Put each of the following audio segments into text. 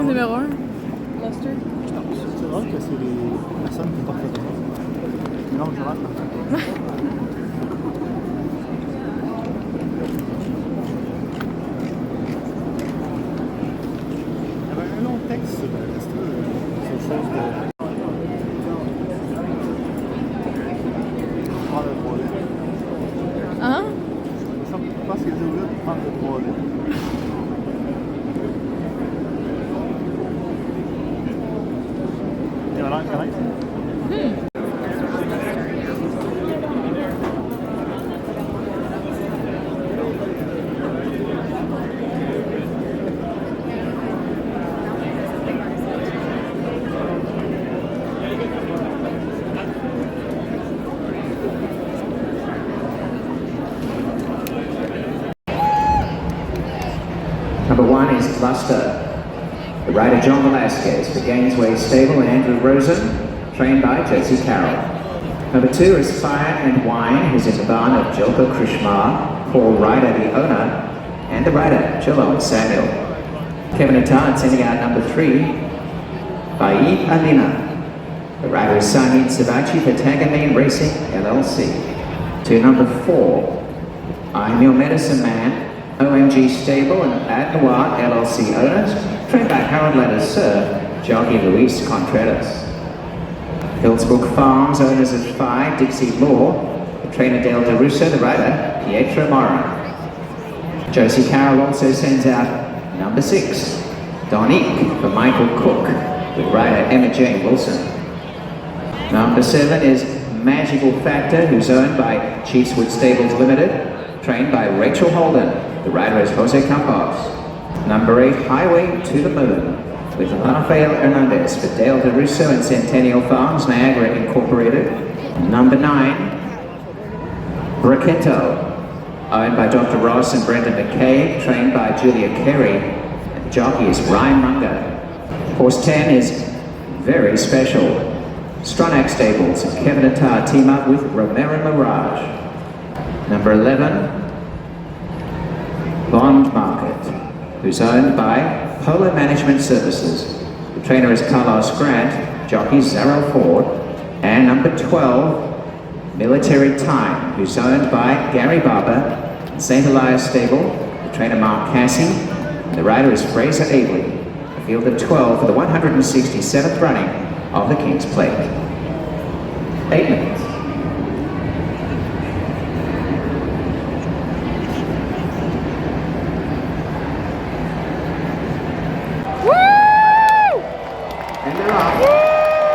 numéro 1? Luster? C'est vrai que c'est les personnes qui portent ça. Non, je rate. Il y avait un long texte sur chose de... Prendre le troisième. Hein? Je pense qu'ils ont voulu prendre le troisième. Il y a l'air correct. Number 1 is Luster. The rider John Velasquez for Gainesway Stable and Andrew Rosen, trained by Josie Carroll. Number 2 is Fire and Wine, who's in the barn of Joko Krishmar, Paul Ryder, the owner, and the rider Chilo and Samuel. Kevin Atard sending out number 3, Baid Alina. The rider is Sangeet Savachi for Tagamine Racing LLC. To number 4, I'm Your Medicine Man, OMG Stable and Ad Noir LLC owners, trained by Harold Letters Sir, jockey Luis Contreras. Hillsbrook Farms owners of 5, Dixie Law, the trainer Dale DeRusso, the rider Pietro Mora. Josie Carroll also sends out number 6, Donique for Michael Cook, with rider Emma Jane Wilson. Number 7 is Magical Factor, who's owned by Chiefswood Stables Limited, trained by Rachel Holden. The rider is Jose Campos. Number 8, Highway to the Moon, with Rafael Hernandez for Dale DeRusso and Centennial Farms, Niagara Incorporated. Number 9, Brachetto, owned by Dr. Ross and Brendan McKay, trained by Julia Carey, and the jockey is Ryan Munger. Horse 10 is Very Special. Stronach Stables and Kevin Attar team up with Romero Mirage. Number 11, Bond Market, who's owned by Polo Management Services. The trainer is Carlos Grant, jockey Zarrow Ford. And number 12, Military Time, who's owned by Gary Barber, St. Elias Stable, the trainer Mark Cassie, and the rider is Fraser Abley. The field of 12 for the 167th running of the King's Plate. 8 minutes. And they're off.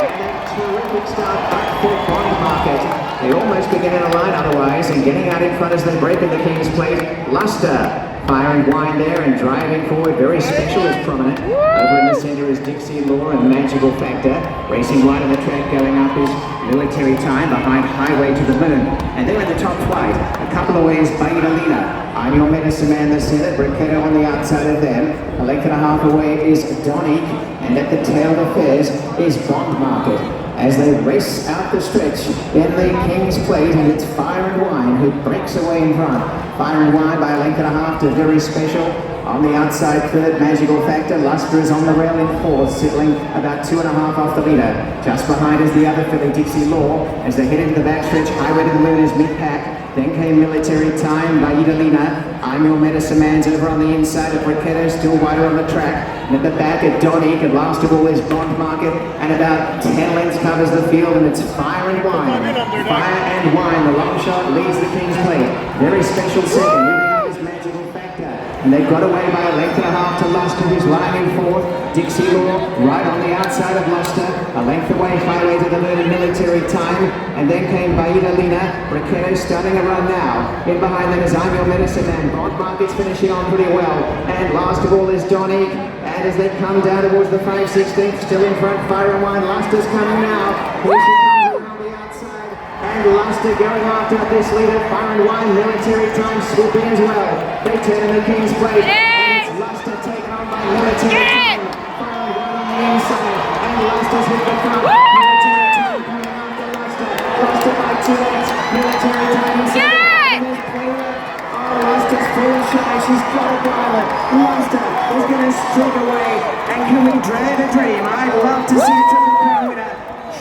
And a terrific start back for Bond Market. They almost begin in a line otherwise, and getting out in front as they break in the King's Plate. Luster, Fire and Wine there, and driving forward, Very Special is prominent. Over in the centre is Dixie Law and Magical Factor. Racing wide on the track, going up is Military Time, behind Highway to the Moon. And there in the top flight, a couple of ways, Baid Alina. I'm Your Medicine Man, the centre, Brachetto on the outside of them. A length and a half away is Donique, and at the tail of affairs is Bond Market. As they race out the stretch in the King's Plate, and it's Fire and Wine who breaks away in front. Fire and Wine by a length and a half to Very Special. On the outside third, Magical Factor. Luster is on the rail in fourth, settling about 2.5 off the leader. Just behind is the other filly, Dixie Law. As they head into the backstretch, Highway to the Moon is mid-pack. Then came Military Time by Idalina. I'm Your Medicine Man's over on the inside of Brachetto, still wider on the track. And at the back at Donique, and last of all is Bond Market. And about 10 lengths covers the field, and it's Fire and Wine. Fire and Wine, the long shot leads the King's Plate. Very Special second. Magical Factor. And they've got away by a length and a half to Luster, who's lying in fourth. Dixie Law right on the outside of Luster. A length away, Highway to the Moon and Military Time. And then came Baid Alina. Brachetto starting a run now. In behind them is I'm Your Medicine Man. Bond Market's finishing on pretty well. And last of all is Donique. And as they come down towards the 5/16th, still in front, Fire and Wine. Luster's coming now. Here she comes around the outside. And Luster going after this leader, Fire and Wine. Military Time swooping as well. They turn in the King's Plate. And it's Luster taken on by Military Time. Fire and Wine on the inside. And Luster's hit the front. Military Time coming after Luster. Luster by 2 lengths. Military Time in second. And there's play left. Oh, Luster's full shy, she's got a pilot. Luster is going to streak away. And can we dare to dream? I'd love to see a Triple Crown winner.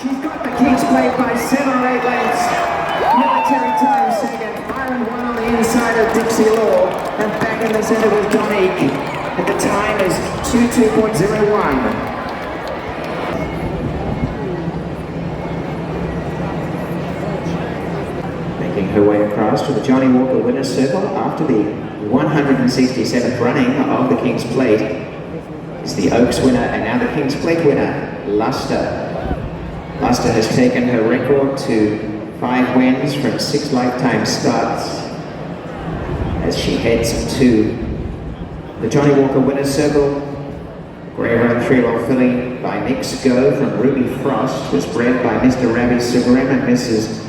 She's got the King's Plate by 7 or 8 lengths. Military time second. Byron one on the inside of Dixie Law. And back in the centre was Dominique. And the time is 22.01. Making her way across to the Johnny Walker Winner's Circle after the 167th running of the King's Plate is the Oaks winner and now the King's Plate winner, Luster. Luster has taken her record to 5 wins from 6 lifetime starts as she heads to the Johnny Walker Winner's Circle. Grey Run 3-year-old filly by Nick's Go from Ruby Frost was bred by Mr. Ravi Sugrim and Mrs.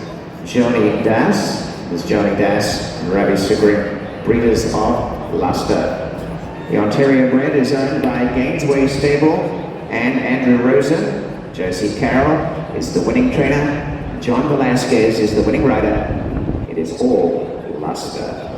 Johnny Das. Ms. Johnny Das and Ravi Sugrim, breeders of Luster. The Ontario bred is owned by Gainsway Stable and Andrew Rosen. Josie Carroll is the winning trainer. John Velasquez is the winning rider. It is all Luster.